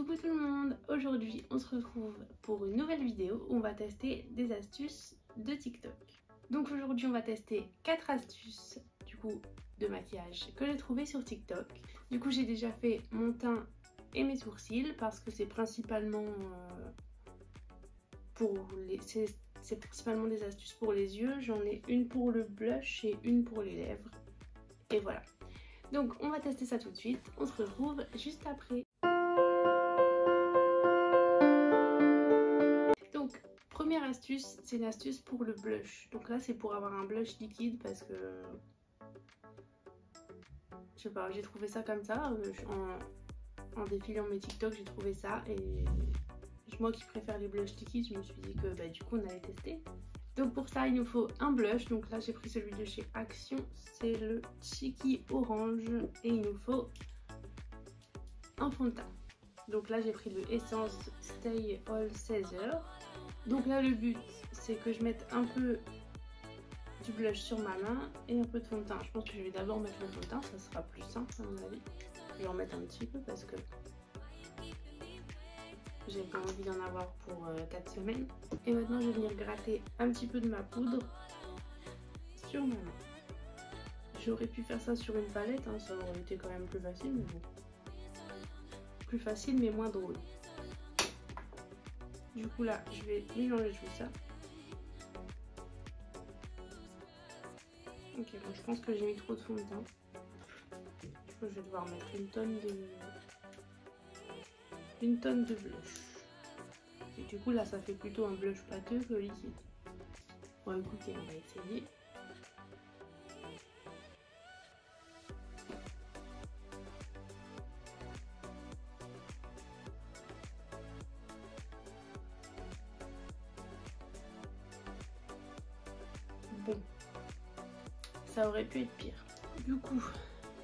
Coucou tout le monde, aujourd'hui on se retrouve pour une nouvelle vidéo où on va tester des astuces de TikTok. Donc aujourd'hui on va tester 4 astuces du coup de maquillage que j'ai trouvé sur TikTok. Du coup j'ai déjà fait mon teint et mes sourcils parce que c'est principalement c'est principalement des astuces pour les yeux. J'en ai une pour le blush et une pour les lèvres. Et voilà. Donc on va tester ça tout de suite, on se retrouve juste après. Donc première astuce, c'est une astuce pour le blush. Donc là c'est pour avoir un blush liquide parce que je sais pas, j'ai trouvé ça comme ça en défilant mes TikTok, j'ai trouvé ça et moi qui préfère les blushs liquides, je me suis dit que du coup on allait tester. Donc pour ça il nous faut un blush, donc là j'ai pris celui de chez Action, c'est le Cheeky Orange et il nous faut un fond de teint. Donc là j'ai pris le Essence Stay All 16 heures. Donc là le but c'est que je mette un peu du blush sur ma main et un peu de fond de teint. Je pense que je vais d'abord mettre le fond de teint, ça sera plus simple à mon avis. Je vais en mettre un petit peu parce que j'ai pas envie d'en avoir pour 4 semaines. Et maintenant je vais venir gratter un petit peu de ma poudre sur ma main. J'aurais pu faire ça sur une palette, hein, ça aurait été quand même plus facile, mais bon. Plus facile mais moins drôle. Du coup là je vais mélanger tout ça. Ok, bon, je pense que j'ai mis trop de fond de teint. Du coup je vais devoir mettre une tonne de blush. Et du coup là ça fait plutôt un blush pâteux que liquide. Bon écoutez, on va essayer. Bon, ça aurait pu être pire. Du coup,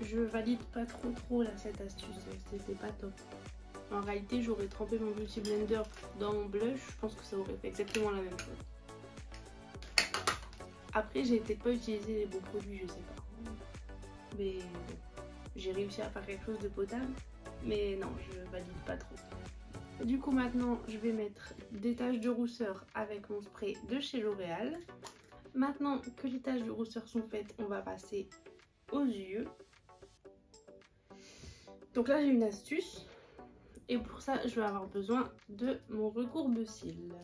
je valide pas trop là cette astuce, c'était pas top. En réalité, j'aurais trempé mon Beauty Blender dans mon blush, je pense que ça aurait fait exactement la même chose. Après, j'ai peut-être pas utilisé les bons produits, je sais pas. Mais bon, j'ai réussi à faire quelque chose de potable, mais non, je valide pas trop. Du coup, maintenant, je vais mettre des taches de rousseur avec mon spray de chez L'Oréal. Maintenant que les taches de rousseur sont faites, on va passer aux yeux. Donc là j'ai une astuce et pour ça je vais avoir besoin de mon recourbe-cils.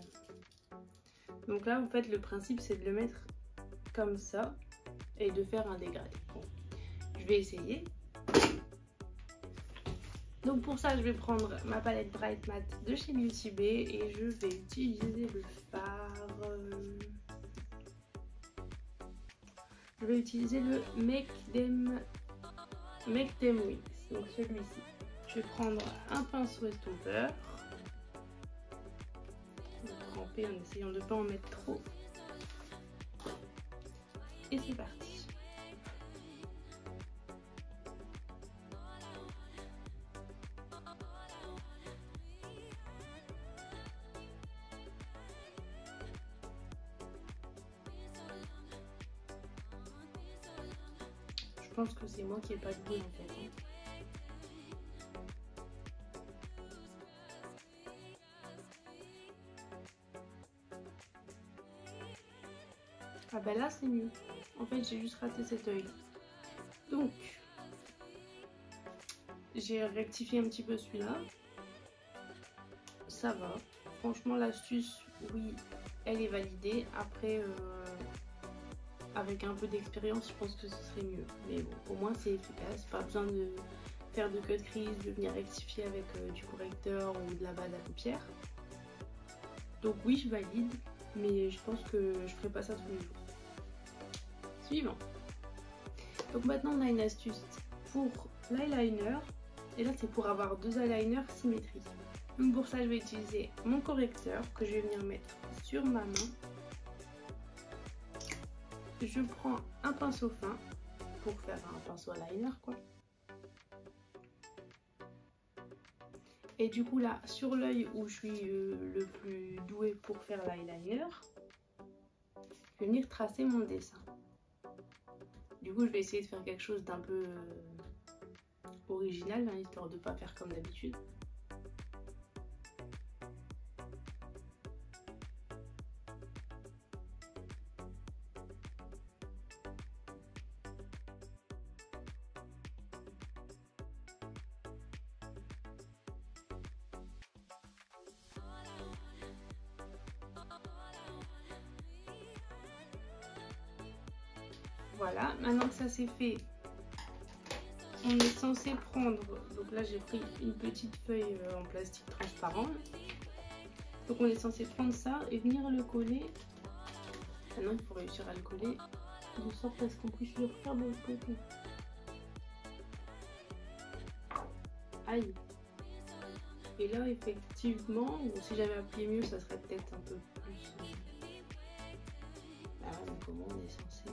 Donc là en fait le principe c'est de le mettre comme ça et de faire un dégradé. Bon, je vais essayer. Donc pour ça je vais prendre ma palette Bright Matte de chez Beauty Bay et je vais utiliser le fard. Je vais utiliser le Make Them Wings, donc celui-ci. Je vais prendre un pinceau estompeur. Je vais tremper en essayant de ne pas en mettre trop. Et c'est parti. Je pense que c'est moi qui n'ai pas de goût en fait. Ah bah là c'est mieux. En fait j'ai juste raté cet œil. Donc j'ai rectifié un petit peu celui-là. Ça va. Franchement l'astuce, oui, elle est validée. Après avec un peu d'expérience, je pense que ce serait mieux. Mais bon, au moins c'est efficace. Pas besoin de faire de cut crease, de venir rectifier avec du correcteur ou de la base à paupières. Donc oui, je valide, mais je pense que je ferai pas ça tous les jours. Suivant. Donc maintenant on a une astuce pour l'eyeliner. Et là c'est pour avoir deux eyeliners symétriques. Donc pour ça je vais utiliser mon correcteur que je vais venir mettre sur ma main. Je prends un pinceau fin pour faire un pinceau eyeliner quoi. Et du coup là sur l'œil où je suis le plus douée pour faire l'eyeliner, je vais venir tracer mon dessin. Du coup je vais essayer de faire quelque chose d'un peu original, hein, histoire de ne pas faire comme d'habitude. Voilà, maintenant que ça c'est fait, on est censé prendre, donc là j'ai pris une petite feuille en plastique transparent. Donc on est censé prendre ça et venir le coller. Maintenant il faut réussir à le coller de sorte à ce qu'on puisse le refaire de l'autre côté. Aïe. Et là effectivement, si j'avais appuyé mieux ça serait peut-être un peu plus... Ah ouais, mais comment on est censé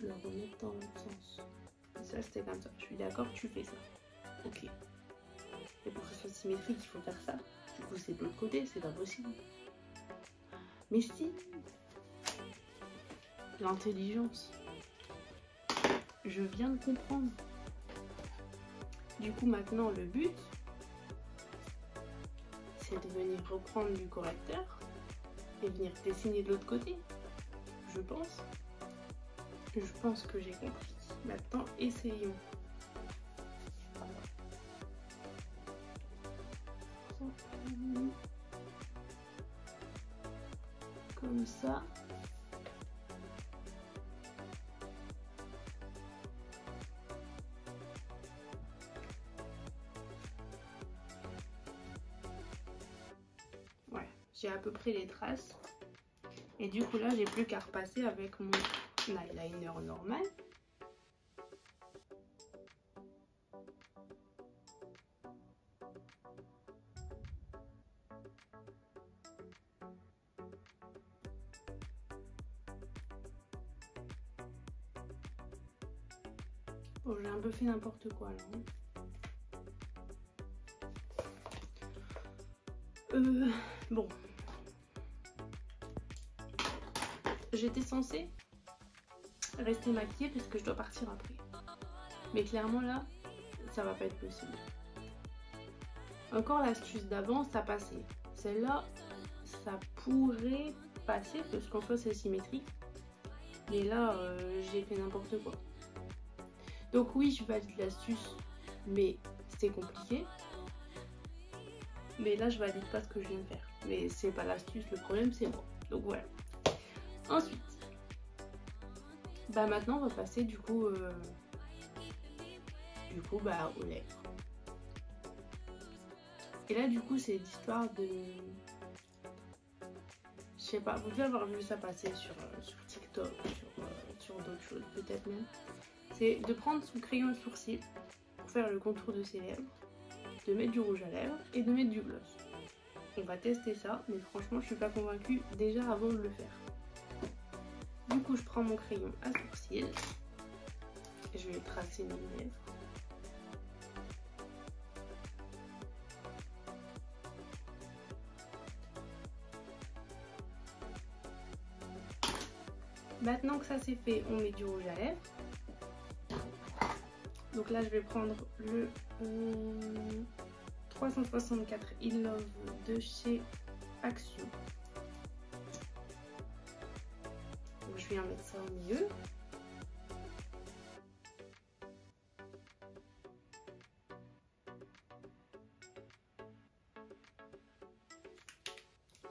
le remettre dans l'autre sens? Et ça c'était comme ça. Je suis d'accord, tu fais ça. Ok. Et pour que ce soit symétrique, il faut faire ça. Du coup, c'est de l'autre côté, c'est pas possible. Mais si, l'intelligence. Je viens de comprendre. Du coup, maintenant, le but, c'est de venir reprendre du correcteur et venir dessiner de l'autre côté. Je pense. Je pense que j'ai compris. Maintenant, essayons. Comme ça. Ouais, j'ai à peu près les traces. Et du coup là, j'ai plus qu'à repasser avec mon eyeliner normal. Bon, j'ai un peu fait n'importe quoi là. Bon. J'étais censée rester maquillée parce que je dois partir après. Mais clairement là, ça va pas être possible. Encore l'astuce d'avant, ça passait. Celle-là, ça pourrait passer parce qu'en soit c'est symétrique. Mais là, j'ai fait n'importe quoi. Donc oui, je valide l'astuce, mais c'était compliqué. Mais là, je valide pas ce que je viens de faire. Mais c'est pas l'astuce, le problème c'est moi. Donc voilà. Ensuite, bah maintenant on va passer du coup aux lèvres. Et là du coup c'est l'histoire de... Je sais pas, vous devez avoir vu ça passer sur TikTok, sur d'autres choses peut-être même. C'est de prendre son crayon de sourcil pour faire le contour de ses lèvres, de mettre du rouge à lèvres et de mettre du gloss. On va tester ça, mais franchement je suis pas convaincue déjà avant de le faire. Du coup je prends mon crayon à sourcil et je vais tracer mes lèvres. Maintenant que ça c'est fait, on met du rouge à lèvres. Donc là je vais prendre le 364 In Love de chez Action. Donc je viens mettre ça au milieu.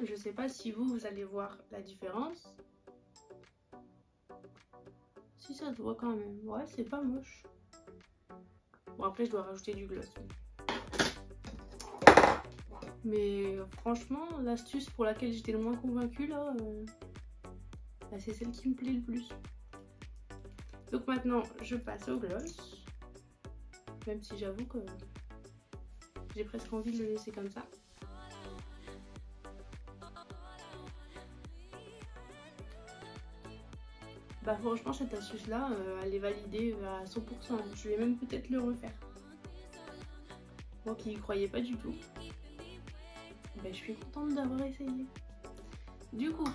Je sais pas si vous allez voir la différence. Si ça se voit quand même. Ouais, c'est pas moche. Bon après je dois rajouter du gloss. Mais franchement, l'astuce pour laquelle j'étais le moins convaincue là, c'est celle qui me plaît le plus. Donc maintenant, je passe au gloss. Même si j'avoue que j'ai presque envie de le laisser comme ça. Bah franchement, cette astuce là, elle est validée à 100%. Je vais même peut-être le refaire. Moi qui y croyais pas du tout. Bah, je suis contente d'avoir essayé. Du coup,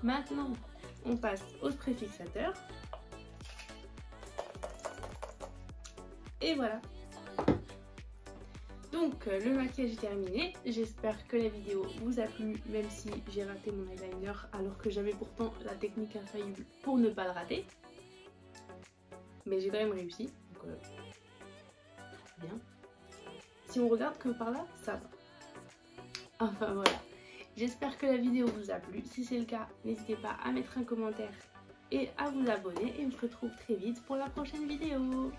maintenant, on passe au spray fixateur. Et voilà. Donc, le maquillage est terminé. J'espère que la vidéo vous a plu, même si j'ai raté mon eyeliner, alors que j'avais pourtant la technique infaillible pour ne pas le rater. Mais j'ai quand même réussi. Donc, bien. Si on regarde que par là, ça va. Enfin voilà. J'espère que la vidéo vous a plu. Si c'est le cas, n'hésitez pas à mettre un commentaire et à vous abonner. Et on se retrouve très vite pour la prochaine vidéo.